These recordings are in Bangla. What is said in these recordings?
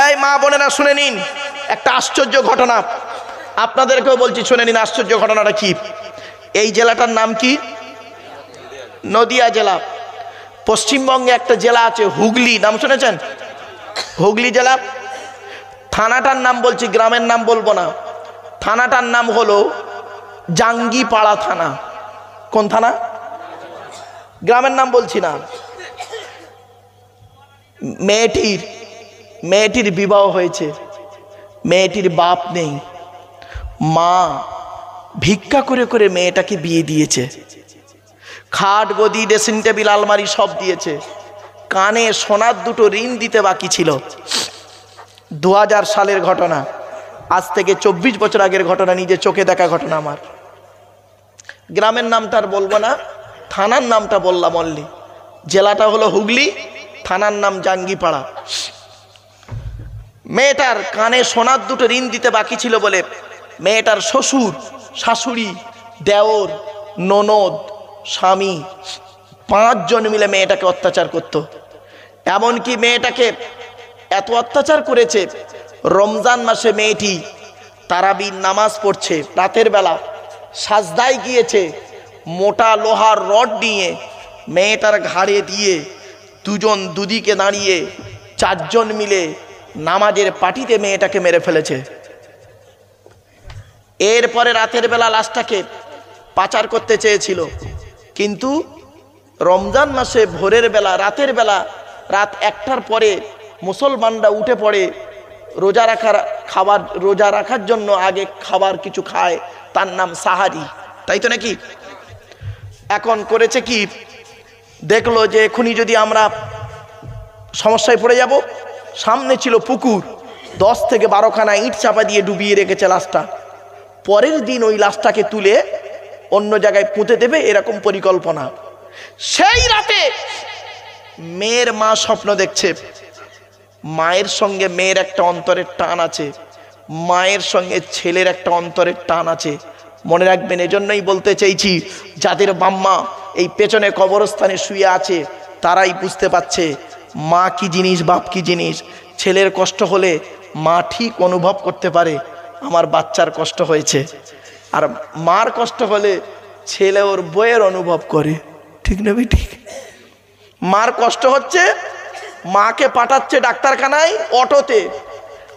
এই মা বোনেরা শুনে নিন একটা আশ্চর্য ঘটনা, আপনাদেরকেও বলছি শুনে নিন আশ্চর্য ঘটনাটা কি। এই জেলাটার নাম কি? নদিয়া জেলা। পশ্চিমবঙ্গে একটা জেলা আছে হুগলি, নাম শুনেছেন? হুগলি জেলা। থানাটার নাম বলছি, গ্রামের নাম বলবো না। থানাটার নাম হলো জাঙ্গিপাড়া থানা। কোন থানা? গ্রামের নাম বলছি না। মেয়েটির বিবাহ হয়েছে, মেয়েটির বাপ নেই, মা ভিক্ষা করে করে মেয়েটাকে বিয়ে দিয়েছে। খাট গদি ড্রেসিং টেবিল আলমারি সব দিয়েছে, কানে সোনার দুটো ঋণ দিতে বাকি ছিল। 2000 সালের ঘটনা, আজ থেকে 24 বছর আগের ঘটনা, নিজে চোখে দেখা ঘটনা আমার। গ্রামের নামটা আর বলবো না, থানার নামটা বললাম অনলি। জেলাটা হলো হুগলি, থানার নাম জাঙ্গিপাড়া। মেয়েটার কানে সোনার দুটো ঋণ দিতে বাকি ছিল বলে মেয়েটার শ্বশুর, শাশুড়ি, দেওর, ননদ, স্বামী 5 জন মিলে মেয়েটাকে অত্যাচার করত। এমনকি মেয়েটাকে এত অত্যাচার করেছে, রমজান মাসে মেয়েটি তারাবির নামাজ পড়ছে, রাতের বেলা সাজদায় গিয়েছে, মোটা লোহার রড নিয়ে মেয়েটার ঘাড়ে দিয়ে দুজন দুদিকে দাঁড়িয়ে 4 জন মিলে নামাজের পাটিতে মেয়েটাকে মেরে ফেলেছে। এরপরে রাতের বেলা লাশটাকে পাচার করতে চেয়েছিল, কিন্তু রমজান মাসে ভোরের বেলা, রাতের বেলা, রাত 1টার পরে মুসলমানরা উঠে পড়ে রোজা রাখার জন্য আগে খাবার কিছু খায়, তার নাম সাহারি, তাই তো নাকি? এখন করেছে কি, দেখলো যে এখনই যদি আমরা সমস্যায় পড়ে যাব। সামনে ছিল পুকুর, 10 থেকে 12খানা ইট চাপা দিয়ে ডুবিয়ে রেখেছে লাশটা। পরের দিন ওই লাশটাকে তুলে অন্য জায়গায় পুঁতে দেবে, এরকম পরিকল্পনা। সেই রাতে মেয়ের মা স্বপ্ন দেখছে, মায়ের সঙ্গে মেয়ের একটা অন্তরের টান আছে, মায়ের সঙ্গে ছেলের একটা অন্তরের টান আছে। মনে রাখবেন, এজন্যই বলতে চাইছি, যাদের বাম্মা এই পেছনে কবরস্থানে শুয়ে আছে তারাই বুঝতে পারছে মা কি জিনিস, বাপ কি জিনিস। ছেলের কষ্ট হলে মা ঠিক অনুভব করতে পারে আমার বাচ্চার কষ্ট হয়েছে, আর মার কষ্ট হলে ছেলে ওর বইয়ের অনুভব করে, ঠিক না ভাই? ঠিক। মার কষ্ট হচ্ছে, মাকে পাঠাচ্ছে ডাক্তারখানায় অটোতে,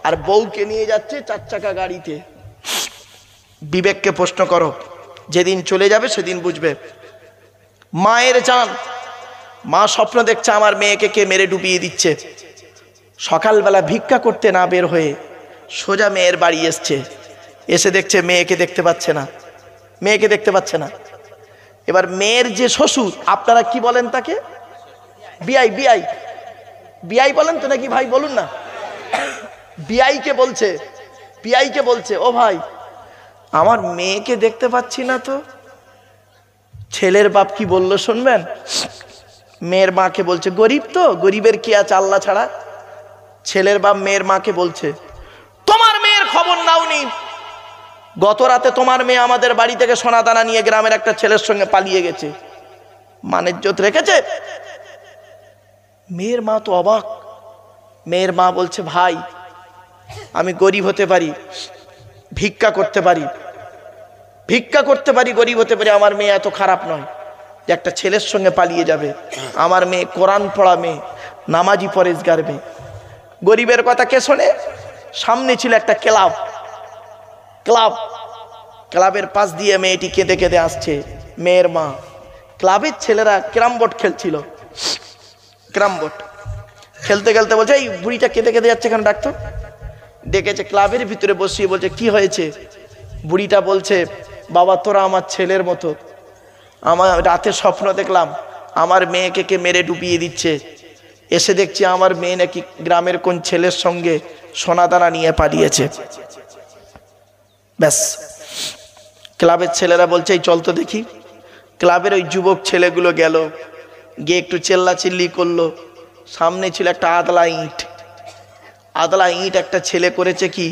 আর বউকে নিয়ে যাচ্ছে 4 চাকা গাড়িতে। বিবেককে প্রশ্ন করো, যেদিন চলে যাবে সেদিন বুঝবে। মায়ের জান, মা স্বপ্ন দেখছে আমার মেয়েকে কে মেরে ডুবিয়ে দিচ্ছে। সকালবেলা ভিক্ষা করতে না বের হয়ে সোজা মেয়ের বাড়ি এসছে, এসে দেখছে মেয়েকে দেখতে পাচ্ছে না, মেয়েকে দেখতে পাচ্ছে না। এবার মেয়ের যে শ্বশুর, আপনারা কি বলেন তাকে? বিআই, বিআই, বিআই বলেন তো নাকি ভাই? বলুন না। বিআইকে বলছে, বিআইকে বলছে, ও ভাই, আমার মেয়েকে দেখতে পাচ্ছি না তো। ছেলের বাপ কি বলল শুনবেন? মেয়ের মাকে বলছে, গরিব তো, গরিবের কি আছে আল্লাহ ছাড়া। ছেলের বাপ মেয়ের মাকে বলছে, তোমার মেয়ের খবর নাওনি? গত রাতে তোমার মেয়ে আমাদের বাড়ি থেকে সোনা দানা নিয়ে গ্রামের একটা ছেলের সঙ্গে পালিয়ে গেছে, মানের ইজ্জত রেখেছে? মেয়ের মা তো অবাক। মেয়ের মা বলছে, ভাই, আমি গরিব হতে পারি, ভিক্ষা করতে পারি, গরিব হতে পারি, আমার মেয়ে এত খারাপ নয় যে একটা ছেলের সঙ্গে পালিয়ে যাবে। আমার মেয়ে কোরআন পড়া মেয়ে, নামাজি পরেজগার মেয়ে। গরিবের কথা কে শোনে? সামনে ছিল একটা ক্লাবের পাশ দিয়ে মেয়েটি কেঁদে কেঁদে আসছে। মেয়ের মা, ক্লাবের ছেলেরা ক্যারাম বোর্ড খেলছিল, ক্যারাম বোর্ড খেলতে খেলতে বলছে, এই বুড়িটা কেঁদে কেঁদে যাচ্ছে কেন? ডাক্তার ডেকেছে, ক্লাবের ভিতরে বসিয়ে বলছে, কি হয়েছে? বুড়িটা বলছে, বাবা, তোরা আমার ছেলের মতো, আমার রাতে স্বপ্ন দেখলাম আমার মেয়েকে কে মেরে ডুবিয়ে দিচ্ছে, এসে দেখছি আমার মেয়ে নাকি গ্রামের কোন ছেলের সঙ্গে সোনাদানা নিয়ে পালিয়েছে। ব্যাস, ক্লাবের ছেলেরা বলছে, এই চল তো দেখি। ক্লাবের ওই যুবক ছেলেগুলো গেল, গিয়ে একটু চেল্লাচিল্লি করলো। সামনে ছিল একটা আদলা ইট, একটা ছেলে করেছে কি,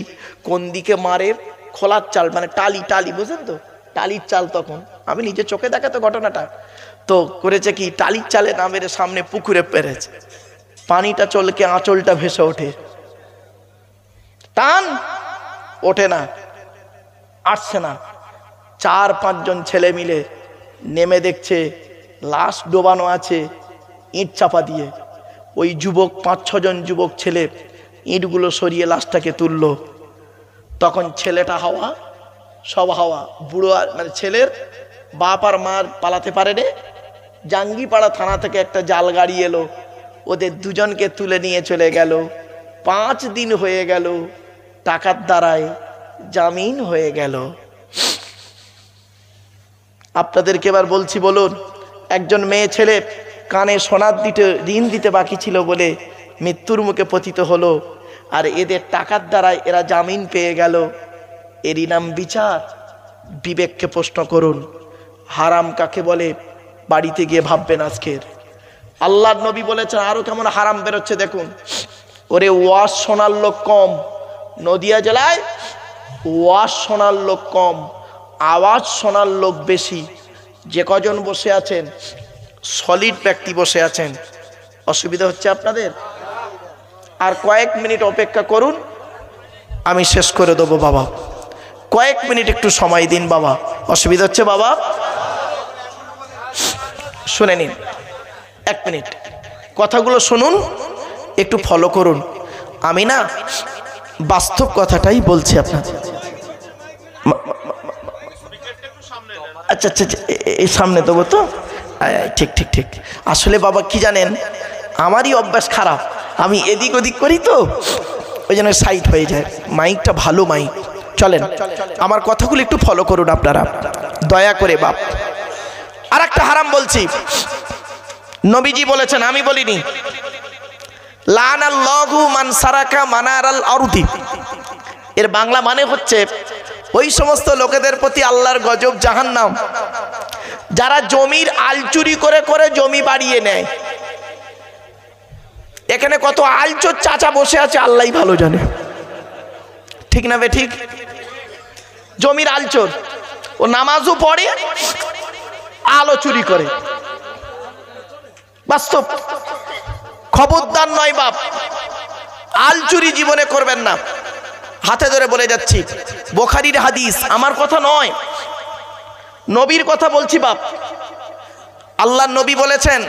কোন দিকে মারে, খোলার চাল, মানে টালি, বুঝলেন তো, টালির চাল। তখন আমি নিজে চোখে দেখা তো ঘটনাটা, তো করেছে কি, টালির চালে না মেরে সামনে পুকুরে পেরেছে, পানিটা চলকে আঁচলটা ভেসে ওঠে। টান ওঠে না, আসছে না। 4-5 জন ছেলে মিলে নেমে দেখছে লাশ ডোবানো আছে ইট চাপা দিয়ে। ওই যুবক 5-6 জন যুবক ছেলে ইটগুলো সরিয়ে লাশটাকে তুললো। তখন ছেলেটা হাওয়া, সব হাওয়া। বুড়ো মানে ছেলের বাপ আর মার পালাতে পারেনি। জাঙ্গিপাড়া থানা থেকে একটা জাল গাড়ি এলো, ওদের দুজনকে তুলে নিয়ে চলে গেল। 5 দিন হয়ে গেল, টাকার দ্বারায় জামিন হয়ে গেল। আপনাদেরকে এবার বলছি, বলুন, একজন মেয়ে ছেলে কানে সোনার ঋণ দিতে বাকি ছিল বলে মৃত্যুর মুখে পতিত হলো, আর এদের টাকার দ্বারায় এরা জামিন পেয়ে গেল। এরই নাম বিচার? বিবেককে প্রশ্ন করুন, হারাম কাকে বলে বাড়িতে গিয়ে ভাববেন আজকের। আল্লাহর নবী বলেছেন আরো কেমন হারাম বেরোচ্ছে দেখুন। ওরে ওয়াজ শোনার লোক কম, নদিয়া জেলায় ওয়াজ শোনার লোক কম, আওয়াজ শোনার লোক বেশি। যে কজন বসে আছেন সলিড ব্যক্তি বসে আছেন, অসুবিধা হচ্ছে আপনাদের? আর কয়েক মিনিট অপেক্ষা করুন, আমি শেষ করে দেবো বাবা। কয়েক মিনিট একটু সময় দিন বাবা, অসুবিধা হচ্ছে বাবা? শুনে নিন, 1 মিনিট কথাগুলো শুনুন, একটু ফলো করুন। আমি না বাস্তব কথাটাই বলছি আপনাদের। আচ্ছা আচ্ছা, এই সামনে দেবো তো? ঠিক ঠিক ঠিক। আসলে বাবা কি জানেন, আমারই অভ্যাস খারাপ, আমি এদিক ওদিক করি তো, ওই জন্য সাইড হয়ে যায়। মাইকটা ভালো মাইক। চলেন, আমার কথাগুলো একটু ফলো করুন আপনারা, দয়া করে বাপ। আর একটা হারাম বলছি, নবীজি বলেছেন, আমি বলিনি। লানাল্লাহু মান সারাকা মানারাল আরদি, এর বাংলা মানে হচ্ছে ওই সমস্ত লোকেদের প্রতি আল্লাহর গজব, জাহান্নাম, যারা জমির আল চুরি করে করে জমি বাড়িয়ে নেয়। এখানে কত আলচোর চাচা বসে আছে আল্লাহই ভালো জানে, ঠিক না বে ঠিক? জমির আলচোর, ও নামাজও পড়ে, আলো চুরি করে। বাস্তব, খবরদার নয় বাপ, আল চুরি জীবনে করবেন না। হাতে ধরে বলে যাচ্ছি, বুখারীর হাদিস, আমার কথা নয়, নবীর কথা বলছি বাপ। আল্লাহর নবী বলেছেন,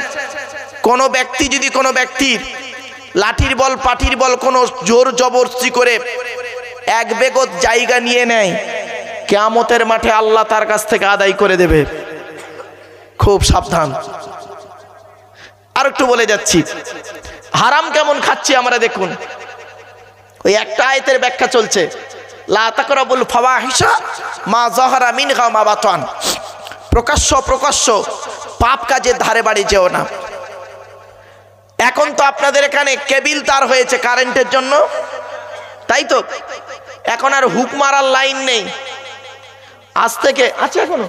কোন ব্যক্তি যদি কোনো ব্যক্তির লাঠির বল পাঠির বল কোনো জোর জবরদস্তি করে 1 বেগত জায়গা নিয়ে নেয়, কিয়ামতের মাঠে আল্লাহ তার কাছ থেকে আদায় করে দেবে। খুব সাবধান। আর একটু বলে যাচ্ছি, হারাম কেমন খাচ্ছি আমরা দেখুন। ওই একটা আয়াতের ব্যাখ্যা চলছে, লা তাকরাবুল ফাওয়াহিশা মা যাহারা মিনহা মা বাতান, প্রকাশ্য প্রকাশ্য পাপ কাজের ধারে বাড়ি যেও না। এখন তো আপনাদের এখানে কেবিল তার হয়েছে কারেন্টের জন্য, তাই তো? এখন আর হুক মারার লাইন নেই। আজ থেকে আছে এখনো?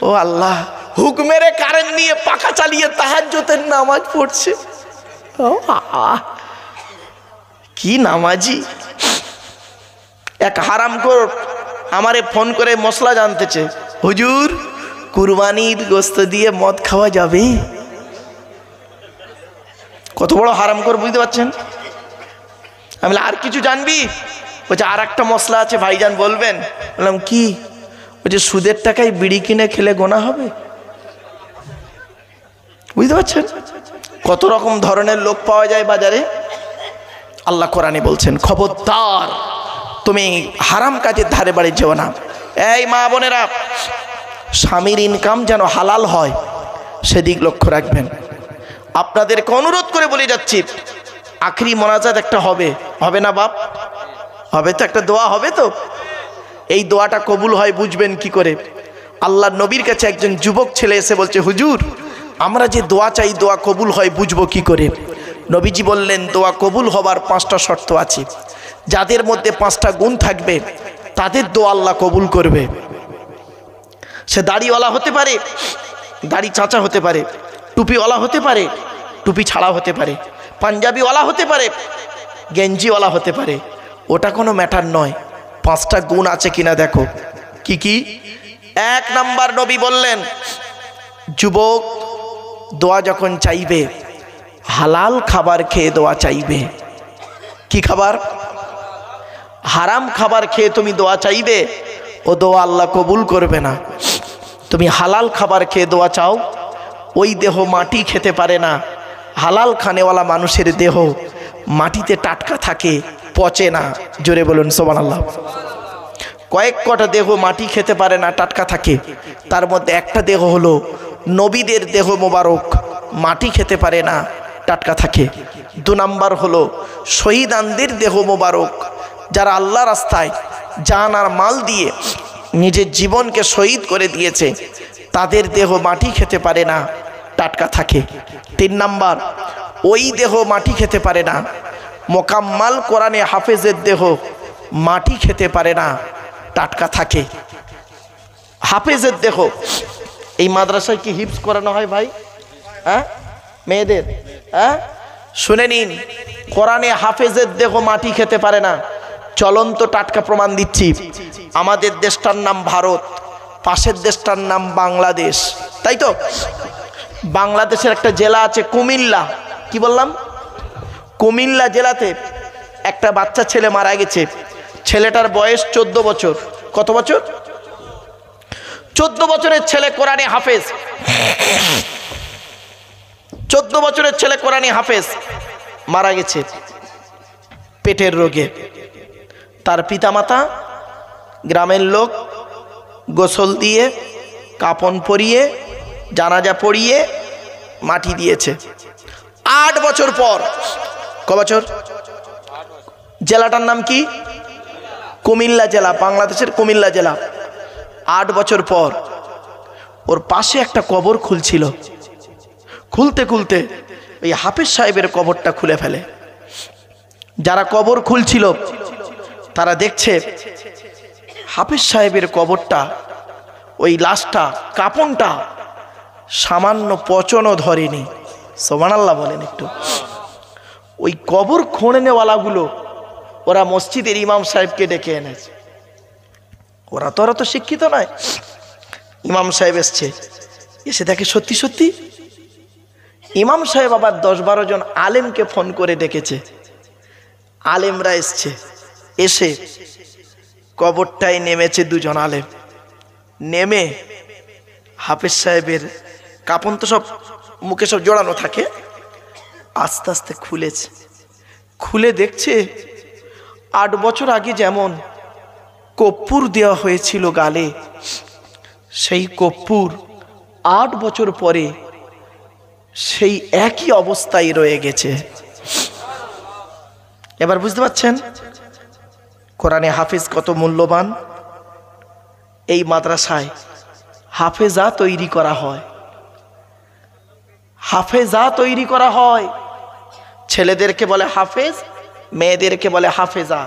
ও আল্লাহ, হুক মেরে কারেন্ট নিয়ে পাখা চালিয়ে তাহাজ্জুদের নামাজ পড়ছে। ও কি নামাজি! এক হারামখোর আমারে ফোন করে মশলা জানতেছে, হুজুর কুরবানির গোশত দিয়ে মদ খাওয়া যাবে? কত বড় হারামখোর, বুঝতে পারছেন? আমি আর কিছু জানবি? বলছে আর একটা মশলা আছে ভাইজান, বলবেন? বললাম কি? বলছে সুদের টাকায় বিড়ি কিনে খেলে গোনা হবে। বুঝতে পারছেন কত রকম ধরনের লোক পাওয়া যায় বাজারে? আল্লাহ কোরআনে বলছেন, খবরদার তুমি হারাম কাজের ধারে বাড়ি যেও না। এই মা বোনেরা, স্বামীর ইনকাম যেন হালাল হয় সেদিক লক্ষ্য রাখবেন। আপনাদেরকে অনুরোধ করে বলে যাচ্ছি, আখরি মোনাজাত একটা হবে, হবে না বাপ? হবে তো, একটা দোয়া হবে তো। এই দোয়াটা কবুল হয় বুঝবেন কি করে? আল্লাহর নবীর কাছে একজন যুবক ছেলে এসে বলছে, হুজুর আমরা যে দোয়া চাই দোয়া কবুল হয় বুঝবো কি করে? নবীজি বললেন, দোয়া কবুল হবার 5টা শর্ত আছে। যাদের মধ্যে 5টা গুণ থাকবে তাদের দোয়া আল্লাহ কবুল করবে। সে দাড়িওয়ালা হতে পারে, দাড়ি চাচা হতে পারে, টুপিওয়ালা হতে পারে, টুপি ছাড়া হতে পারে, পাঞ্জাবিওয়ালা হতে পারে, গেঞ্জিওয়ালা হতে পারে, ওটা কোনো ম্যাটার নয়। 5টা গুণ আছে কিনা দেখো। কি কি? 1 নাম্বার, নবী বললেন, যুবক দোয়া যখন চাইবে হালাল খাবার খেয়ে দোয়া চাইবে। কি খাবার? হারাম খাবার খেয়ে তুমি দোয়া চাইবে, ও দোয়া আল্লাহ কবুল করবে না। তুমি হালাল খাবার খেয়ে দোয়া চাও, ওই দেহ মাটি খেতে পারে না। হালাল খানেওয়ালা মানুষের দেহ মাটিতে টাটকা থাকে, পচে না। জোরে বলুন সুবহানাল্লাহ। কয়েক কটা দেহ মাটি খেতে পারে না, টাটকা থাকে। তার মধ্যে একটা দেহ হলো নবীদের দেহ মোবারক, মাটি খেতে পারে না, টাটকা থাকে। 2 নাম্বার হলো শহীদানদের দেহ মোবারক, যারা আল্লাহ রাস্তায় জান আর মাল দিয়ে নিজের জীবনকে শহীদ করে দিয়েছে, তাদের দেহ মাটি খেতে পারে না, টাটকা থাকে। 3 নাম্বার, ওই দেহ মাটি খেতে পারে না, মোকাম্মাল কোরআনে হাফেজের দেহ মাটি খেতে পারে না, টাটকা থাকে। হাফেজের দেহ, এই মাদ্রাসায় কি হিফজ করানো হয় ভাই? হ্যাঁ মেয়েদের? হ্যাঁ শুনে নিন, কোরআনে হাফেজের দেহ মাটি খেতে পারে না। চলন্ত টাটকা প্রমাণ দিচ্ছি। আমাদের দেশটার নাম ভারত, পাশের দেশটার নাম বাংলাদেশ, তাই তো? বাংলাদেশের একটা জেলা আছে কুমিল্লা। কি বললাম? কুমিল্লা জেলাতে একটা বাচ্চা ছেলে মারা গেছে। ছেলেটার বয়স 14 বছর। কত বছর? 14 বছরের ছেলে কোরআনে হাফেজ। 14 বছরের ছেলে কোরআনে হাফেজ মারা গেছে পেটের রোগে। তার পিতামাতা, গ্রামের লোক গোসল দিয়ে, কাফন পরিয়ে, জানাজা পড়িয়ে মাটি দিয়েছে। 8 বছর পর, ক বছর? জেলাটার নাম কি? কুমিল্লা জেলা, বাংলাদেশের কুমিল্লা জেলা। 8 বছর পর ওর পাশে একটা কবর খুলছিল। খুলতে খুলতে ওই হাফেজ সাহেবের কবরটা খুলে ফেলে। যারা কবর খুলছিল তারা দেখছে হাফেজ সাহেবের কবরটা, ওই লাশটা, কাপনটা সামান্য পচনও ধরেনি। সুবহানাল্লাহ বলেন একটু। ওই কবর খোঁড়নেওয়ালাগুলো ওরা মসজিদের ইমাম সাহেবকে ডেকে এনেছে। ওরা তো শিক্ষিত নয়। ইমাম সাহেব এসছে, এসে দেখে সত্যি সত্যি। ইমাম সাহেব আবার 10-12 জন আলেমকে ফোন করে ডেকেছে। আলেমরা এসছে, এসে কবরটায় নেমেছে 2 জন আলেম। নেমে হাফেজ সাহেবের কাপন তো সব মুখে সব জড়ানো থাকে, আস্তে আস্তে খুলেছে। খুলে দেখছে 8 বছর আগে যেমন কর্পূর দেওয়া হয়েছিল গালে, সেই কর্পূর 8 বছর পরে সেই একই অবস্থায় রয়ে গেছে। এবার বুঝতে পারছেন কোরআনে হাফেজ কত মূল্যবান। এই মাদ্রাসায় হাফেজা তৈরি করা হয়, হাফেজা তৈরি করা হয়। ছেলেদেরকে বলে হাফেজ, মেয়েদেরকে বলে হাফেজা।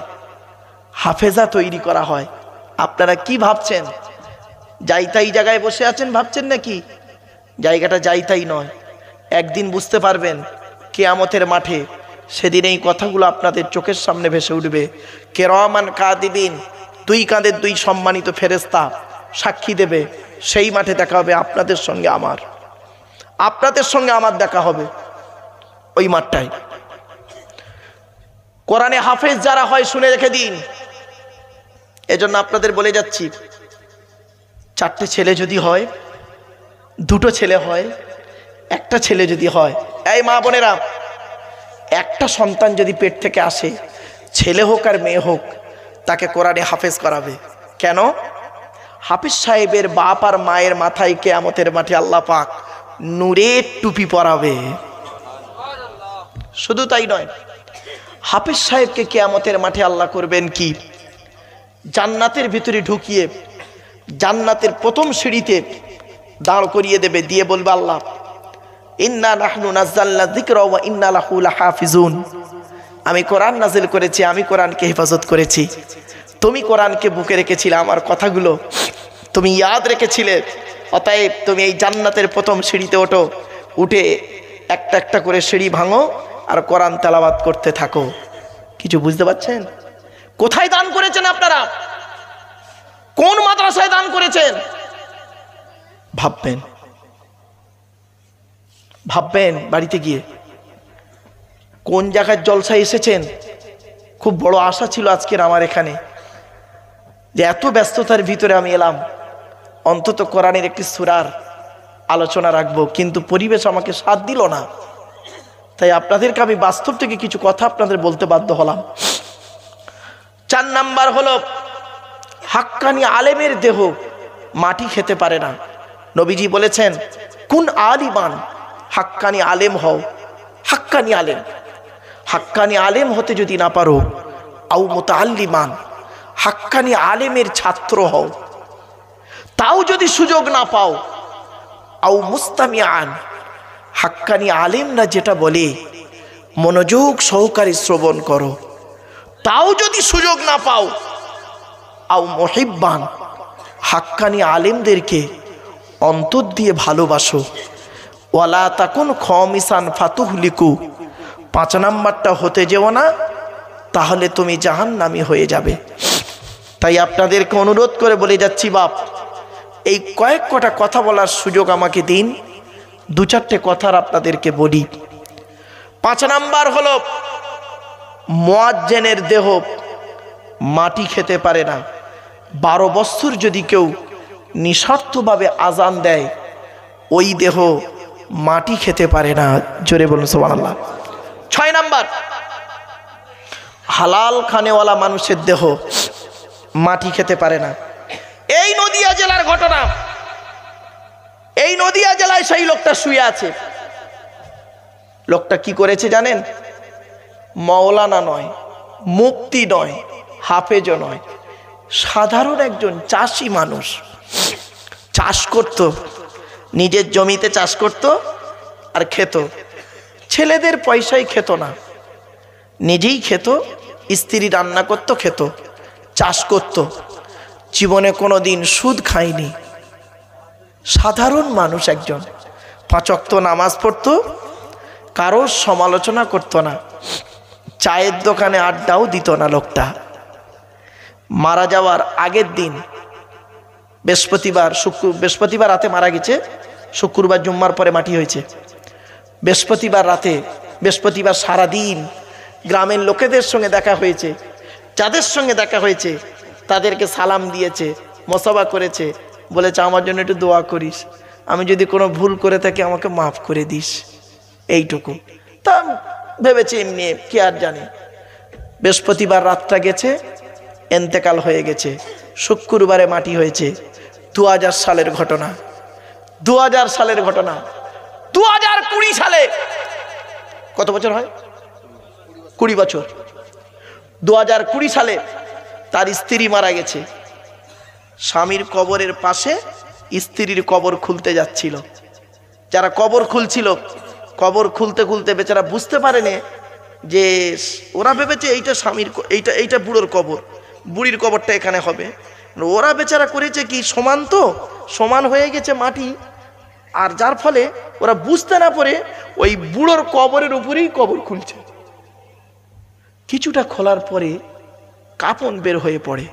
হাফেজা তৈরি করা হয়। আপনারা কি ভাবছেন? যাইতাই জায়গায় বসে আছেন ভাবছেন নাকি? জায়গাটা যাইতাই নয়। একদিন বুঝতে পারবেন কিয়ামতের মাঠে, সেদিন এই কথাগুলো আপনাদের চোখের সামনে ভেসে উঠবে। কিরামান কাতিবিন, 2 কাঁধের 2 সম্মানিত ফেরেশতা সাক্ষী দেবে। সেই মাঠে দেখা হবে আপনাদের সঙ্গে আমার, আপনাদের সঙ্গে আমার দেখা হবে ওই মাঠটায়। কোরআনে হাফেজ যারা হয় শুনে রেখে দিন। এজন্য আপনাদের বলে যাচ্ছি, 4টে ছেলে যদি হয়, 2টো ছেলে হয়, একটা ছেলে যদি হয়, এই মা বোনেরা, একটা সন্তান যদি পেট থেকে আসে, ছেলে হোক আর মেয়ে হোক, তাকে কোরআনে হাফেজ করাবে। কেন? হাফেজ সাহেবের বাপ আর মায়ের মাথায় কিয়ামতের মাঠে আল্লাহ পাক নূরের টুপি পরাবে। শুধু তাই নয়, হাফেজ সাহেবকে কিয়ামতের মাঠে আল্লাহ করবেন কি, জান্নাতের ভিতরে ঢুকিয়ে জান্নাতের প্রথম সিঁড়িতে দাঁড় করিয়ে দেবে, দিয়ে বলবে আল্লাহ, ইন্না নাহনু নাযালনা যিকরা ওয়া ইন্না লাহু লাহাফিজুন। আমি কোরআন নাজিল করেছি, আমি কোরআনকে হেফাজত করেছি। তুমি কোরআনকে বুকে রেখেছিলে, আমার কথাগুলো তুমি ইয়াদ রেখেছিলে। অতএব তুমি এই জান্নাতের প্রথম সিঁড়িতে ওঠো, উঠে একটা একটা করে সিঁড়ি ভাঙো আর কোরআন তেলাওয়াত করতে থাকো। কিছু বুঝতে পারছেন? কোথায় দান করেছেন আপনারা? কোন মাদ্রাসায় দান করেছেন? ভাববেন, ভাববেন বাড়িতে গিয়ে। কোন জায়গায় জলসায় এসেছেন? খুব বড় আশা ছিল আজকের আমার এখানে, যে এত ব্যস্ততার ভিতরে আমি এলাম, অন্তত কোরআনের একটি সূরার আলোচনা রাখবো, কিন্তু পরিবেশ আমাকে সাথ দিল না। তাই আপনাদেরকে আমি বাস্তব থেকে কিছু কথা আপনাদের বলতে বাধ্য হলাম। 4 নাম্বার হলো, হাক্কানি আলেমের দেহ মাটি খেতে পারে না। নবীজি বলেছেন, কুন আলিমান, হাক্কানি আলেম হও। হাক্কানি আলেম, হাক্কানি আলেম হতে যদি না পারো, আও মুতাআল্লিমান, হাক্কানি আলেমের ছাত্র হও। তাও যদি সুযোগ না পাও, আও মুস্তামিআন, হাক্কানি আলেমরা যেটা বলে মনোযোগ সহকারে শ্রবণ করো। তাও যদি সুযোগ না পাও, আও মুহিব্বান, হাক্কানি আলেমদেরকে অন্তর দিয়ে ভালোবাসো। ওয়ালা তাকুন খামিসান ফাতুহলিকু, 5 নাম্বারটা হতে যেও না, তাহলে তুমি জাহান্নামী হয়ে যাবে। তাই আপনাদেরকে অনুরোধ করে বলে যাচ্ছি, বাপ, এই কয়েকটা কথা বলার সুযোগ আমাকে দিন, 2-4টে কথার আপনাদেরকে বলি। 5 নাম্বার হলো, মুয়াজ্জিনের দেহ মাটি খেতে পারে না। 12 বছর যদি কেউ নিঃস্বার্থভাবে আজান দেয়, ওই দেহ মাটি খেতে পারে না। জোরে বলুন সুবহানাল্লাহ। 6 নাম্বার, হালাল খানেওয়ালা মানুষের দেহ মাটি খেতে পারে না। এই নদিয়া জেলার ঘটনা, এই নদিয়া জেলায় সেই লোকটা শুয়ে আছে। লোকটা কি করেছে জানেন? মাওলানা নয়, মুফতি নয়, হাফেজও নয়, সাধারণ একজন চাষি মানুষ। চাষ করত, নিজের জমিতে চাষ করত আর খেত। ছেলেদের পয়সায় খেত না, নিজেই খেত, স্ত্রী রান্না করত, খেত, চাষ করত। জীবনে কোনো দিন সুদ খায়নি। সাধারণ মানুষ একজন, 5 ওয়াক্ত নামাজ পড়তো, কারোর সমালোচনা করত না, চায়ের দোকানে আড্ডাও দিত না। লোকটা মারা যাওয়ার আগের দিন, বৃহস্পতিবার রাতে মারা গেছে, শুক্রবার জুম্মার পরে মাটি হয়েছে। বৃহস্পতিবার রাতে, বৃহস্পতিবার সারাদিন গ্রামের লোকেদের সঙ্গে দেখা হয়েছে। যাদের সঙ্গে দেখা হয়েছে তাদেরকে সালাম দিয়েছে, মোসাফা করেছে, বলেছে আমার জন্য একটু দোয়া করিস, আমি যদি কোনো ভুল করে থাকি আমাকে মাফ করে দিস, এইটুকু। তা ভেবেছে এমনি, কি আর জানি। বৃহস্পতিবার রাতটা গেছে, এন্তেকাল হয়ে গেছে, শুক্রবারে মাটি হয়েছে। 2000 সালের ঘটনা, 2000 সালের ঘটনা। 2020 সালে কত বছর হয়? 20 বছর। 2020 সালে তার স্ত্রী মারা গেছে। স্বামীর কবরের পাশে স্ত্রীর কবর খুলতে যাচ্ছিল। যারা কবর খুলছিল, কবর খুলতে খুলতে বেচারা বুঝতে পারেনি যে, ওরা ভেবেছে এইটা স্বামীর, এইটা বুড়োর কবর, বুড়ির কবরটা এখানে হবে। ওরা বেচারা করেছে কি, সমান তো, সমান হয়ে গেছে মাটি, আর যার ফলে ওরা বুঝতে না পারে ওই বুড়োর কবরের উপরেই কবর খুলছে। কিছুটা খোলার পরে কাপন বের হয়ে পড়ে।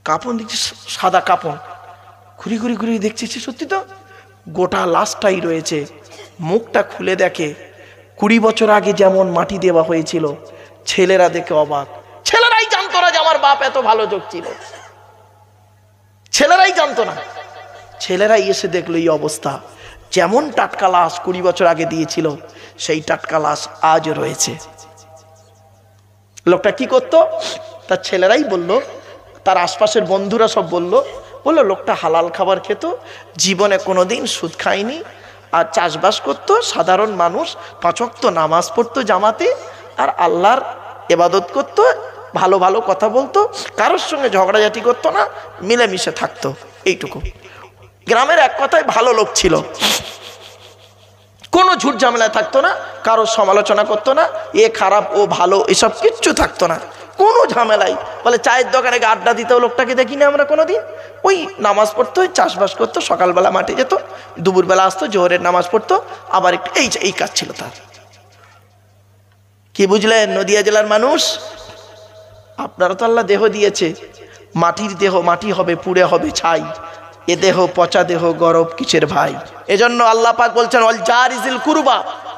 কাপন দেখছি, সাদা কাপন। ঘুরি ঘুরি ঘুরি দেখছি, সত্যি তো গোটা লাশটাই রয়েছে। মুখটা খুলে দেখে 20 বছর আগে যেমন মাটি দেওয়া হয়েছিল। ছেলেরা দেখে অবাক। ছেলেরাই জানতো না যে আমার বাপ এত ভালো যোগ ছিল, ছেলেরাই জানতো না। ছেলেরাই এসে দেখলো এই অবস্থা। যেমন টাটকা লাশ 20 বছর আগে দিয়েছিল, সেই টাটকা লাশ আজও রয়েছে। লোকটা কি করতো? তার ছেলেরাই বলল, তার আশপাশের বন্ধুরা সব বলল লোকটা হালাল খাবার খেত, জীবনে কোনোদিন সুদ খায়নি, আর চাষবাস করতো, সাধারণ মানুষ, 5 ওয়াক্ত নামাজ পড়তো জামাতে, আর আল্লাহর ইবাদত করতো, ভালো ভালো কথা বলতো, কারোর সঙ্গে ঝগড়াঝাটি করতো না, মিলেমিশে থাকতো, এইটুকু। গ্রামের এক কথায় ভালো লোক ছিল, কোনো ঝুট ঝামেলায় থাকতো না, কারোর সমালোচনা করতো না, এ খারাপ ও ভালো এসব কিচ্ছু থাকতো না, কোনো ঝামেলাই। বলে চায়ের দোকানে আড্ডা দিতেও লোকটাকে দেখিনি আমরা কোনোদিন। ওই নামাজ পড়তো, চাষবাস করতো, সকালবেলা মাঠে যেত, দুপুরবেলা আসতো, জোহরের নামাজ পড়তো, আবার একটু এই কাজ ছিল তার। কি বুঝলেন নদিয়া জেলার মানুষ? আপনারা তো আল্লাহ দেহ দিয়েছে, মাটির দেহ মাটি হবে, পুড়ে হবে ছাই। এ দেহ পচা দেহ, গরব কিসের ভাই? এজন্য আল্লাহ পাক বলছেন, ওয়াল জারিজিল কুরবা,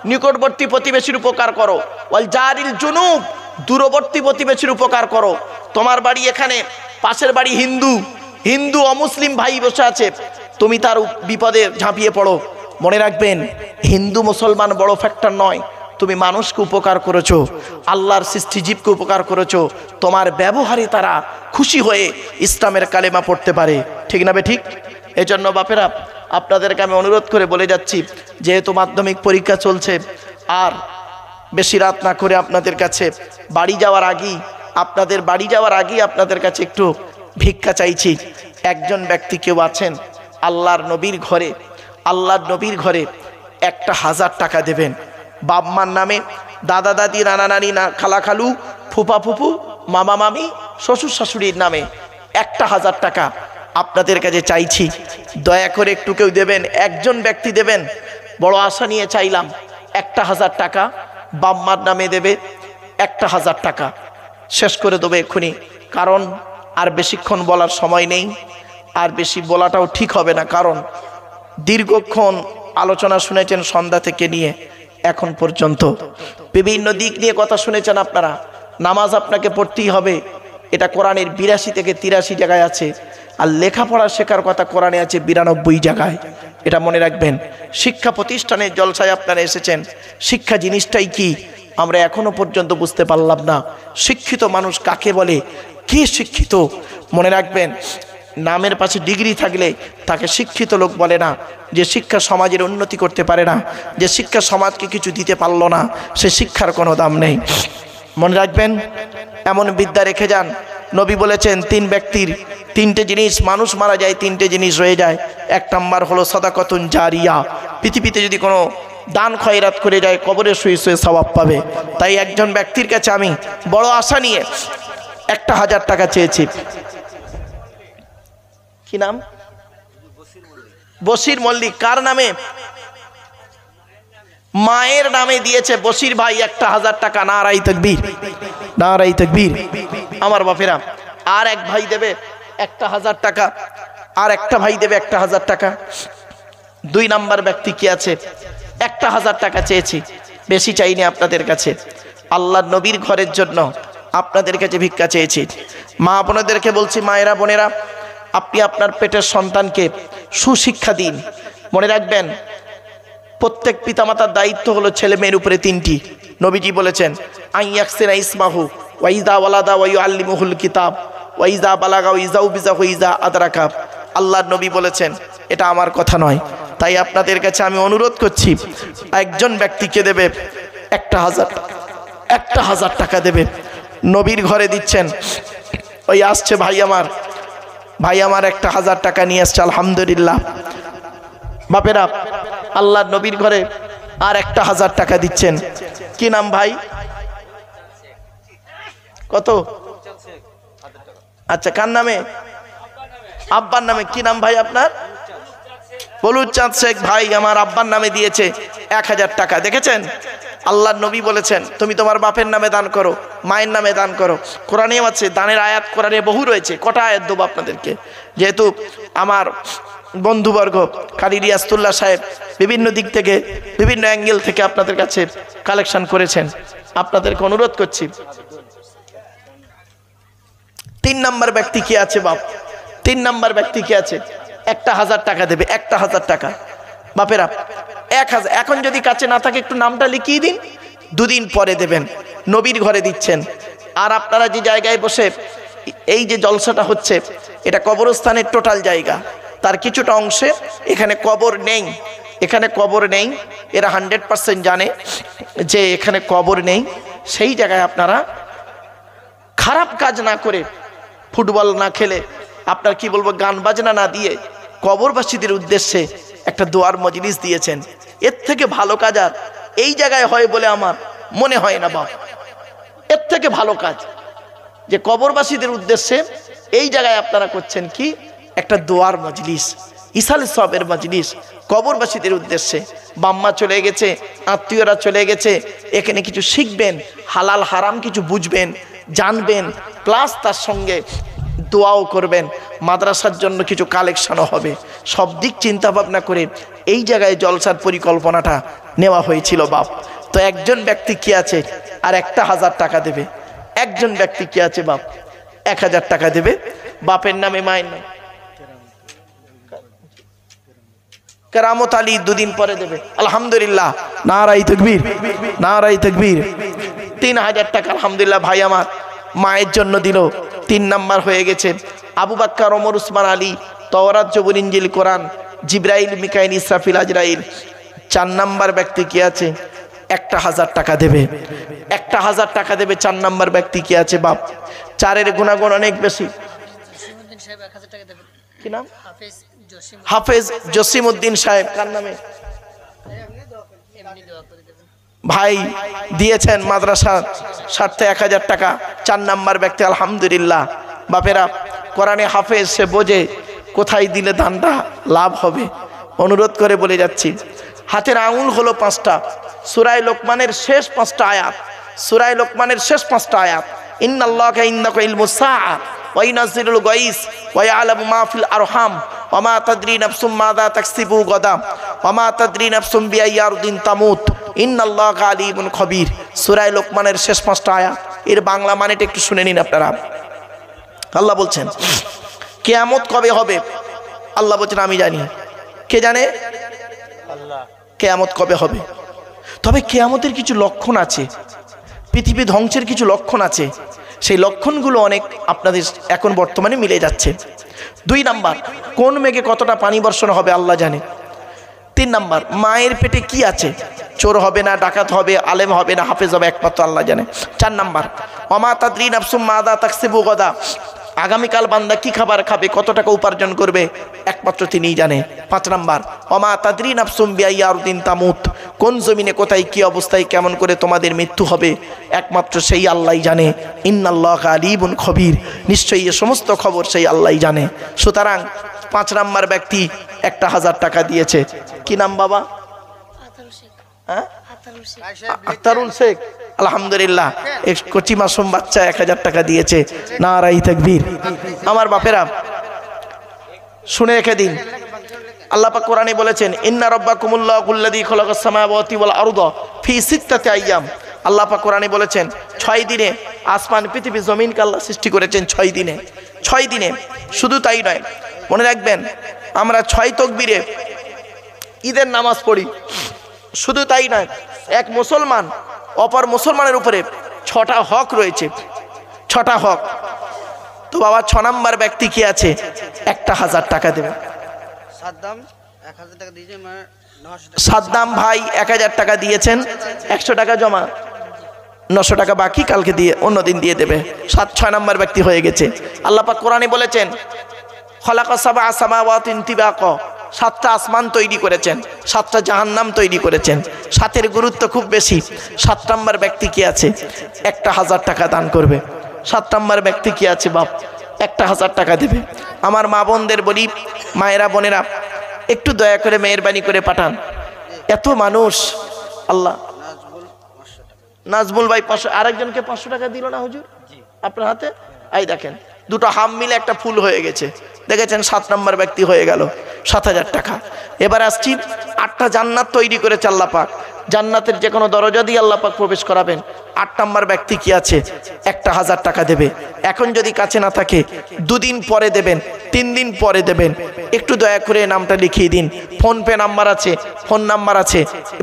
নিকটবর্তী প্রতিবেশীর উপকার করো, ওয়াল জারিল জুনুব, দূরবর্তী প্রতিবেশীর উপকার করো। তোমার বাড়ি এখানে, পাশের বাড়ি হিন্দু অমুসলিম ভাই বসে আছে, তুমি তার বিপদে ঝাঁপিয়ে পড়ো। মনে রাখবেন, হিন্দু মুসলমান বড় ফ্যাক্টর নয়, তুমি মানুষকে উপকার করেছো, আল্লাহর সৃষ্টিজীবকে উপকার করেছো, তোমার ব্যবহারে তারা খুশি হয়ে ইসলামের কালেমা পড়তে পারে। ঠিক না বে ঠিক? এই জন্য বাপেরা, আপনাদেরকে আমি অনুরোধ করে বলে যাচ্ছি, যেহেতু মাধ্যমিক পরীক্ষা চলছে, আর বেশি রাত না করে আপনাদের কাছে বাড়ি যাওয়ার আগেই আপনাদের কাছে একটু ভিক্ষা চাইছি। একজন ব্যক্তি কেউ আছেন, আল্লাহর নবীর ঘরে 1000 টাকা দেবেন। বাপ মার নামে, দাদা দাদি, নানা নানি, খালা খালু, ফুপা ফুপু, মামা মামি, শ্বশুর শাশুড়ির নামে 1000 টাকা আপনাদের কাছে চাইছি। দয়া করে একটু কেউ দেবেন, একজন ব্যক্তি দেবেন। বড় আশা নিয়ে চাইলাম 1000 টাকা বাপ মার নামে দেবে। 1000 টাকা শেষ করে দেবে এক্ষুনি, কারণ আর বেশিক্ষণ বলার সময় নেই, আর বেশি বলাটাও ঠিক হবে না, কারণ দীর্ঘক্ষণ আলোচনা শুনেছেন সন্ধ্যা থেকে নিয়ে এখন পর্যন্ত, বিভিন্ন দিক নিয়ে কথা শুনেছেন আপনারা। নামাজ আপনাকে পড়তেই হবে, এটা কোরআনের 82 থেকে 83 জায়গায় আছে, আর লেখাপড়া শেখার কথা কোরআনে আছে 92 জায়গায়। এটা মনে রাখবেন। শিক্ষা প্রতিষ্ঠানের জলসায় আপনারা এসেছেন, শিক্ষা জিনিসটাই কি আমরা এখনো পর্যন্ত বুঝতে পারলাম না। শিক্ষিত মানুষ কাকে বলে, কে শিক্ষিত? মনে রাখবেন, নামের পাশে ডিগ্রি থাকলে তাকে শিক্ষিত লোক বলে না। যে শিক্ষা সমাজের উন্নতি করতে পারে না, যে শিক্ষা সমাজকে কিছু দিতে পারলো না, সে শিক্ষার কোনো দাম নেই। মনে রাখবেন, এমন বিদ্যা রেখে যান। নবী বলেছেন 3 ব্যক্তির 3টে জিনিস, মানুষ মারা যায় 3টে জিনিস রয়ে যায়। 1 নাম্বার হলো সাদাকাতুন জারিয়া, পৃথিবীতে যদি কোনো দান খয়রাত করে যায় কবরে শুয়ে শুয়ে সওয়াব পাবে। তাই একজন ব্যক্তির কাছে আমি বড় আশা নিয়ে 1000 টাকা চেয়েছি। কি নাম? বশির মল্লিক। কার নামে? মায়ের নামে দিয়েছে বশির ভাই 1000 টাকা। নারাই তাকবীর, নারাই তাকবীর। আমার বাপেরা, আর এক ভাই দেবে 1000 টাকা, আর একটা ভাই দেবে 1000 টাকা। 2 নাম্বার ব্যক্তি কি আছে? 1000 টাকা চেয়েছি, বেশি চাইনি আপনাদের কাছে। আল্লাহর নবীর ঘরের জন্য আপনাদের কাছে ভিক্ষা চেয়েছি। মা বোনেদেরকে বলছি, মায়েরা বোনেরা, আপনি আপনার পেটের সন্তানকে সুশিক্ষা দিন। মনে রাখবেন, প্রত্যেক পিতামাতার দায়িত্ব হলো ছেলে মেয়ের উপরে 3টি। নবীজি বলেছেন, আইয়াকসিনা ইসমাহু ওয়াইদা ওয়ালাদা ওয়াইউআল্লিমুহুল কিতাব ওয়াইজা বালাগা ওয়াইজাউ বিজাহু ওয়াইজা আদরাকা। আল্লাহর নবী বলেছেন, এটা আমার কথা নয়। তাই আপনাদের কাছে আমি অনুরোধ করছি, একজন ব্যক্তিকে দেবে 1000 টাকা দেবে। নবীর ঘরে দিচ্ছেন, ওই আসছে ভাই আমার 1000 টাকা নিয়ে আসছে, আলহামদুলিল্লাহ। বাপেরা, আল্লাহর নবীর ঘরে আর 1000 টাকা দিচ্ছেন। কি নাম ভাই? কত? আচ্ছা, কার নামে? আব্বার নামে। কি নাম ভাই আপনার? বলুচাঁদ শেখ ভাই আমার আব্বার নামে দিয়েছে 1000 টাকা। দেখেছেন, আল্লাহর নবী বলেছেন, তুমি তোমার বাপের নামে দান করো, মায়ের নামে দান করো। কোরআনেও আছে, দানের আয়াত কোরআনে বহু রয়েছে। কটা আয়াত দেবো আপনাদেরকে? যেহেতু আমার বন্ধুবর্গ কারি রিয়াজতুল্লাহ সাহেব বিভিন্ন দিক থেকে, বিভিন্ন অ্যাঙ্গেল থেকে আপনাদের কাছে কালেকশন করেছেন, আপনাদেরকে অনুরোধ করছি। 3 নাম্বার ব্যক্তি কি আছে বাপ? 3 নাম্বার ব্যক্তি কি আছে? 1000 টাকা দেবে। 1000 টাকা বাপেরা, 1000। এখন যদি কাছে না থাকে একটু নামটা লিখিয়ে দিন, 2 দিন পরে দেবেন। নবীর ঘরে দিচ্ছেন। আর আপনারা যে জায়গায় বসে এই যে জলসাটা হচ্ছে, এটা কবরস্থানের টোটাল জায়গা, তার কিছুটা অংশে এখানে কবর নেই। এখানে কবর নেই, এরা 100% জানে যে এখানে কবর নেই। সেই জায়গায় আপনারা খারাপ কাজ না করে, ফুটবল না খেলে, আপনার কি বলবো, গান বাজনা না দিয়ে কবরবাসীদের উদ্দেশ্যে একটা দোয়ার মজলিস দিয়েছেন। এর থেকে ভালো কাজ আর এই জায়গায় হয় বলে আমার মনে হয় না বাপ। এর থেকে ভালো কাজ যে কবরবাসীদের উদ্দেশ্যে এই জায়গায় আপনারা করছেন কি, একটা দোয়ার মজলিস, ইসালে সবের মজলিস কবরবাসীদের উদ্দেশ্যে। বাম্মা চলে গেছে, আত্মীয়রা চলে গেছে, এখানে কিছু শিখবেন, হালাল হারাম কিছু বুঝবেন, জানবেন, প্লাস তার সঙ্গে দোয়াও করবেন। মাদ্রাসার জন্য কিছু কালেকশনও হবে। সব দিক চিন্তা ভাবনা করে এই জায়গায় জলসার পরিকল্পনাটা নেওয়া হয়েছিল বাপ। তো একজন ব্যক্তি কি আছে আর 1000 টাকা দেবে। একজন ব্যক্তি কি আছে বাপ 1000 টাকা দেবে, বাপের নামে মায়ের নামে। কেরামত আলী 2 দিন পরে দেবে। আলহামদুলিল্লাহ, নারায়ে তাকবীর, নারায়ে তাকবীর। 3000 টাকা আলহামদুলিল্লাহ ভাই আমার মায়ের জন্য দিল, 3 নাম্বার হয়ে গেছে। আবু বকর, ওমর, উসমান, আলী, তাওরাত, জবুর, ইনজিল, কোরআন, জিবরাইল, মিকাইল, ইসরাফিল, আজরাইল। 4 নাম্বার ব্যক্তি কি আছে 1000 টাকা দেবে, 1000 টাকা দেবে। 4 নাম্বার ব্যক্তি কি আছে বাপ, 4-এর গুণাগুণ অনেক বেশি। কি নাম? হাফেজ জসিমউদ্দিন সাহেব। কার নামে? ভাই দিয়েছেন মাদ্রাসা স্বার্থে 1000 টাকা। 4 নাম্বার ব্যক্তি আলহামদুলিল্লাহ। বাপেরা কোরআনে হাফেজ, সে বোঝে কোথায় দিলে দানটা লাভ হবে। অনুরোধ করে বলে যাচ্ছি, হাতের আঙুল হলো 5টা। সূরা লোকমানের শেষ 5টা আয়াত, সূরা লোকমানের শেষ 5টা আয়াত। ইন্নাল্লাহা ইনদাহু ইলমুস সাআ ওয়া ইউনাজ্জিলুল গায়স ওয়া ইয়ালামু মা ফিল আরহাম ওয়া মা তাদরি নাফসুম মাযা তাকসিবু গাদা ওয়া মা তাদরি নাফসুম বিআইয়ি আরদিন তামুত ইন্নাল্লাহা আলিমুন খবীর। সূরা লোকমানের শেষ 5টা আয়াত। এর বাংলা মানেটা একটু শুনে নিন আপনারা। আল্লাহ বলছেন কিয়ামত কবে হবে? আল্লাহ বলছেন আমি জানি। কে জানে? আল্লাহ। কিয়ামত কবে হবে? তবে কিয়ামতের কিছু লক্ষণ আছে, পৃথিবী ধ্বংসের কিছু লক্ষণ আছে। সেই লক্ষণগুলো অনেক আপনাদের এখন বর্তমানে মিলে যাচ্ছে। 2 নাম্বার, কোন মেঘে কতটা পানি বর্ষণ হবে আল্লাহ জানে। 3 নাম্বার, মায়ের পেটে কি আছে, চোর হবে না, ডাকাত হবে, আলেম হবে না, হাফেজ হবে, একমাত্র আল্লাহ জানে। 4 নাম্বার, ওমা তাদরি নাফসুম মাযা তাকসিবু গাদা, আগামীকাল বান্দা কি খাবার খাবে, কত টাকা উপার্জন করবে, একমাত্র তিনিই জানে। 5 নাম্বার, ওমা তাদরি নাফসুম বিআইয়ি আরদিন তামুত, কোন জমিনে কোথায় কি অবস্থায় কেমন করে তোমাদের মৃত্যু হবে, একমাত্র সেই আল্লাহই জানে। ইন্নাল্লাহা আলিমুন খবীর, নিশ্চয়ই এই সমস্ত খবর সেই আল্লাহই জানে। সুতরাং 5 নাম্বার ব্যক্তি 1000 টাকা দিয়েছে। কি নাম বাবা? হ্যাঁ, আখতারুল শেখ। আলহামদুলিল্লাহ, এক কচি মাসুম বাচ্চা 1000 টাকা দিয়েছে। নারায়ে তাকবীর। আমার বাপেরা শুনে রেখে দিন, আল্লাহ পাক কোরআনে বলেছেন ইন্না রাব্বাকুমুল্লাহুল্লাযী খালাকাস সামাওয়াতি ওয়াল আরদা ফি 6 আইয়াম। আল্লাহ পাক কোরআনে বলেছেন 6 দিনে আসমান, পৃথিবী, জমিনকে আল্লাহ সৃষ্টি করেছেন 6 দিনে। 6 দিনে। শুধু তাই নয়, মনে রাখবেন আমরা 6 তাকবীরে ঈদের নামাজ পড়ি। শুধু তাই নয়, এক মুসলমান অপর মুসলমানের উপরে 6টা হক রয়েছে, 6টা হক। তো বাবা 6 নাম্বার ব্যক্তি কি আছে 1000 টাকা দেবে। সাদ্দাম ভাই 1000 টাকা দিয়েছেন, 100 টাকা জমা, 900 টাকা বাকি, কালকে দিয়ে অন্যদিন দিয়ে দেবে। 6 নাম্বার ব্যক্তি হয়ে গেছে। আল্লাহ পাক কোরআনে বলেছেন খলাকা সাবআ সামাওয়াতিন তিবাকা, 7টা আসমান তৈরি করেছেন, 7টা জাহান্নাম তৈরি করেছেন। 7-এর গুরুত্ব খুব বেশি। 7 নাম্বার ব্যক্তি কি আছে 1000 টাকা দান করবে। 7 নাম্বার ব্যক্তি কি আছে বাপ 1000 টাকা দেবে। আমার মা বোনদের বলি, মায়েরা বোনেরা একটু দয়া করে মেহেরবানি করে পাঠান। এত মানুষ। আল্লাহ, নাজমুল ভাই 500, আরেকজনকে 500 টাকা দিল না হুজুর আপনার হাতে? এই দেখেন, 2টো হাম মিলে একটা ফুল হয়ে গেছে, দেখেছেন? 7 নাম্বার ব্যক্তি হয়ে গেল 7000 টাকা। এবার আসছি, 8টা জান্নাত তৈরি করেছে আল্লাহ পাক, জান্নাতের যে কোনো দরজা দিয়ে আল্লাহ পাক প্রবেশ করাবেন। 8 নাম্বার ব্যক্তি কি আছে 1000 টাকা দেবে। এখন যদি কাছে না থাকে 2 দিন পরে দেবেন, 3 দিন পরে দেবেন। একটু দয়া করে নামটা লিখিয়ে দিন। ফোন পে নাম্বার আছে, ফোন নাম্বার আছে,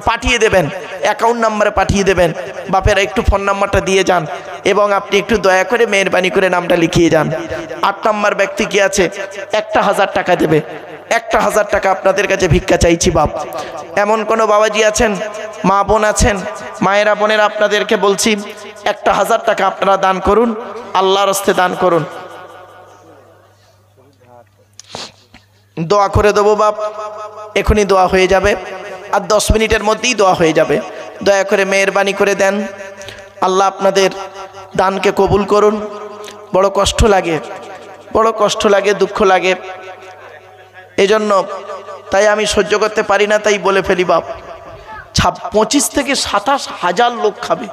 পাঠিয়ে দেবেন, অ্যাকাউন্ট নাম্বারে পাঠিয়ে দেবেন। বাপেরা একটু ফোন নাম্বারটা দিয়ে যান এবং আপনি একটু দয়া করে মেহেরবানি করে নামটা লিখিয়ে যান। 8 নাম্বার ব্যক্তি কি আছে 1000 টাকা দেবে। 1000 টাকা আপনাদের কাছে ভিক্ষা চাইছি বাপ। এমন কোনো বাবাজি আছেন, মা বোন আছেন, মায়েরা বোনেরা, আপনাদেরকে বলছি 1000 টাকা আপনারা দান করুন, আল্লাহর রাস্তায় দান করুন। দোয়া করে দেবো বাপ, এখনই দোয়া হয়ে যাবে, আর 10 মিনিটের মধ্যেই দোয়া হয়ে যাবে। দয়া করে মেহেরবানি করে দেন। আল্লাহ আপনাদের দানকে কবুল করুন। বড় কষ্ট লাগে, বড় কষ্ট লাগে, দুঃখ লাগে, এজন্য তাই আমি সহ্য করতে পারি না, তাই বলে ফেলি বাপ। 25 থেকে 27 হাজার লোক খাবে।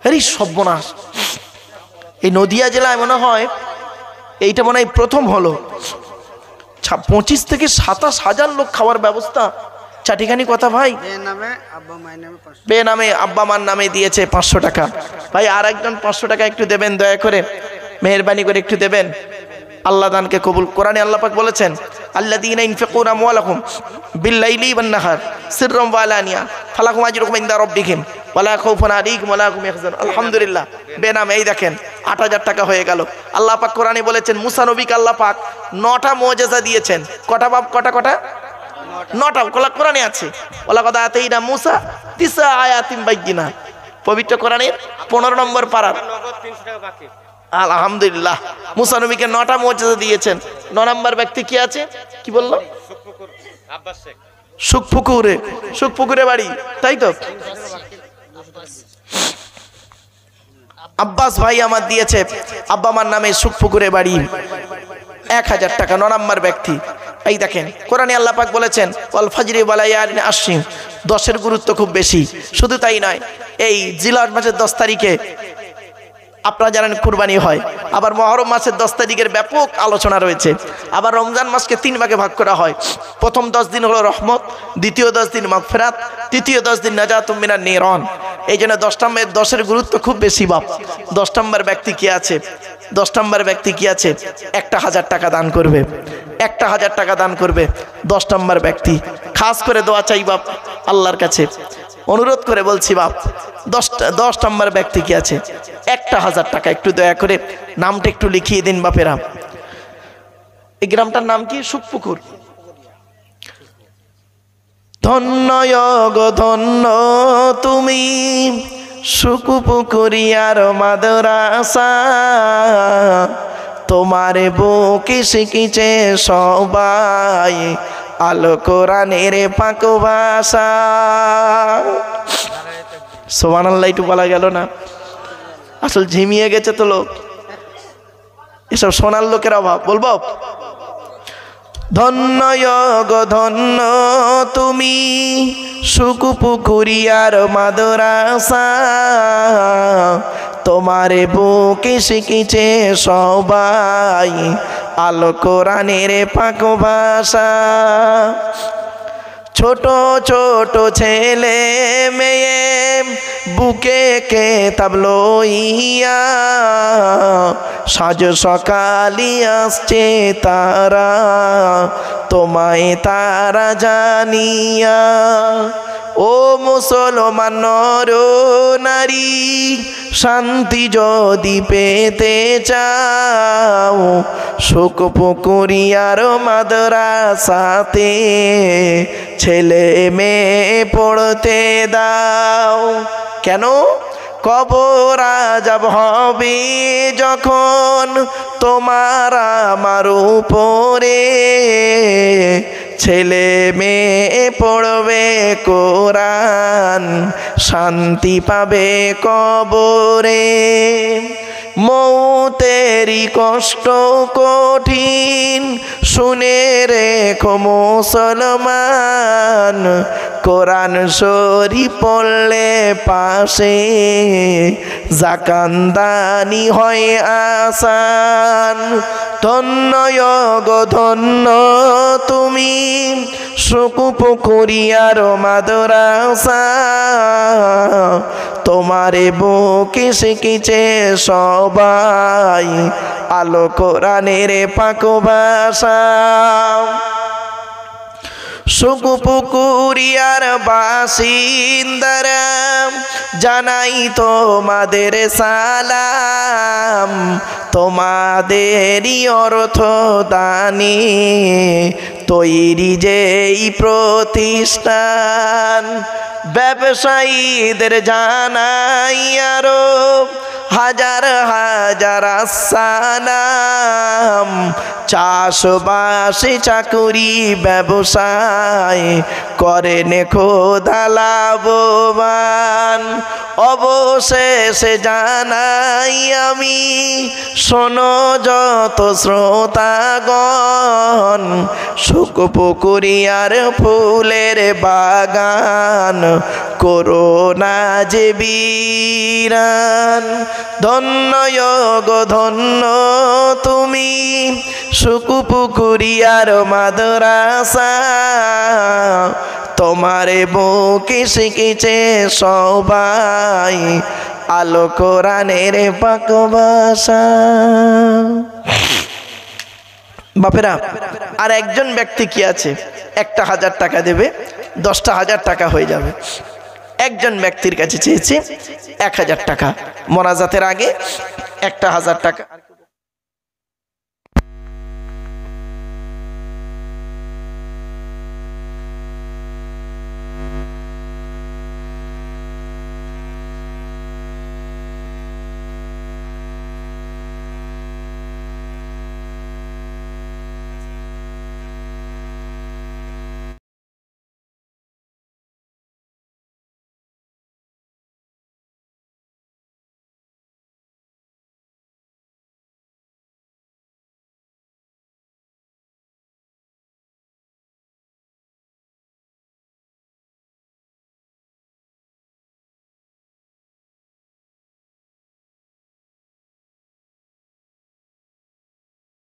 আরে সর্বনাশ! এই নদিয়া জেলায় মনে হয় এইটা মনে হয় প্রথম হলো। 25 থেকে 27 হাজার লোক খাওয়ার ব্যবস্থা। চাটিখানি কথা ভাই, বে নামে আব্বা মার নামে দিয়েছে 500 টাকা। ভাই আর একজন 500 টাকা একটু দেবেন দয়া করে, মেহেরবানি করে একটু দেবেন। আল্লাহ দানকে কবুল। কোরআনে আল্লাহ পাক বলেছেন, আল্লাযীনা ইনফিকুনা আমওয়ালাহুম বিল-লাইলি ওয়ান-নাহার সিররাম ওয়া আলানিয়া ফালাহুম আজরুহুম ইনদা রাব্বিহিম ওয়ালা খাউফুন আলাইহিম ওয়ালা হুম ইয়াহজানুন। আলহামদুলিল্লাহ, বেনামে এই দেখেন 8000 টাকা হয়ে গেল। আল্লাহ পাক কোরআনে বলেছেন, মুসা নবীকে আল্লাহ পাক 9টা মুজিজা দিয়েছেন। কটা বাপ, কটা 9টা কোরআনে আছে। ওয়ালা কদ আতাইনা মুসা 9 আয়াতিন বাইয়িনা, পবিত্র কোরআনের 15 নম্বর পারা। আলহামদুলিল্লাহ, মুসা নবীকে 9টা মুজিজা দিয়েছেন। 9 নম্বর ব্যক্তি কি আছে, কি বললো? সুখপুকুরে বাড়ি, তাই তো? আব্বাস ভাই আমার দিয়েছে আব্বা মার নামে সুখপুকুরে বাড়ি 1000 টাকা। 9 নম্বর ব্যক্তি। এই দেখেন কোরআনে আল্লাহ পাক বলেছেন, ওয়াল ফাজরি ওয়া লায়ালিন আশরিন, 10-এর গুরুত্ব খুব বেশি। শুধু তাই নয়, এই জিলহজ মাসের 10 তারিখে আপনারা জানেন কুরবানি হয়। আবার মুহররম মাসের 10 তারিখের ব্যাপক আলোচনা রয়েছে। আবার রমজান মাসকে 3 ভাগে ভাগ করা হয়। প্রথম 10 দিন হলো রহমত, দ্বিতীয় 10 দিন মাগফিরাত, তৃতীয় 10 দিন নাজাতুম মিনান নিরান। এই জন্য 10-এর গুরুত্ব খুব বেশি বাপ। 10 নম্বর ব্যক্তি কি আছে? 10 নম্বর ব্যক্তি কি আছে? 1000 টাকা দান করবে। 1000 টাকা দান করবে 10 নম্বর ব্যক্তি। খাস করে দোয়া চাই বাপ আল্লাহর কাছে, অনুরোধ করে বলছি বাপ, 10 নম্বর ব্যক্তি কি আছে? 1000 টাকা একটু দয়া করে নামটা একটু লিখিয়ে দিন বাপেরা। এই গ্রামটার নাম কি? সুখপুকুর। ধন্য গো ধন্য তুমি সুখপুকুরিয়ার মাদ্রাসা, তোমার বুকে শিখিছে সবাই আলো কোরআনের পাক ভাষা। সুবহানাল্লাহ একটু বলা গেল না? আসল ঝিমিয়ে গেছে তো লোক, এসব সোনার লোকের অভাব। বলবো, ধন্য গো ধন্য তুমি সুখপুকুরিয়ার মাদ্রাসা, তোমার বুকে শিখিছে সবাই আলো কোরআনের পাক ভাষা। ছোট ছোট ছেলে মেয়ে বুকে কেতাব লইয়া সাজ সকালি আসছে তারা, তোমায় তারা জানিয়া। ও মুসলমান নর নারী, শান্তি যদি পেতে চাও সুখপুকুরিয়ার মাদ্রাসাতে ছেলে মেয়ে পড়তে দাও। কেন? কবর আযাব হবে যখন তোমার আমার উপরে, ছেলে মেয়ে পড়বে কোরআন শান্তি পাবে কবরে। মৌতেরি কষ্ট কঠিন শুনে রেখো মুসলমান, কোরআন শরীফ পড়লে পাশে জাকান্দানি হয় আসান। ধন্য গো ধন্য তুমি সুখপুকুরিয়ার মাদ্রাসা, তোমারে বুকে শিখিছে সবাই আলো কোরআনের পাক ভাষা। সুখপুকুরিয়ার বাসিন্দারা জানাই তোমাদের সালাম, তোমাদেরই অর্থ দানে তৈরি যেই প্রতিষ্ঠান। ব্যবসায়ীদের জানাই আরো হাজার হাজার সালাম, চাষবাসে চাকুরি ব্যবসায় করেন খোদা লাভবান। অবশেষে জানাই আমি, শোনো যত শ্রোতাগণ, সুখপুকুরিয়ার ফুলের বাগান করোনা যে বিরান। ধন্য গো ধন্য তুমি সুখপুকুরিয়ার মাদ্রাসা, তোমারে বুকে শিখেছে সবাই আলো কোরআনের পাক ভাষা। বাপেরা, আর একজন ব্যক্তি কি আছে, 1,000 টাকা দেবে, 10,000 টাকা হয়ে যাবে। একজন ব্যক্তির কাছে চেয়েছে 1,000 টাকা, মোনাজাতের আগে 1,000 টাকা।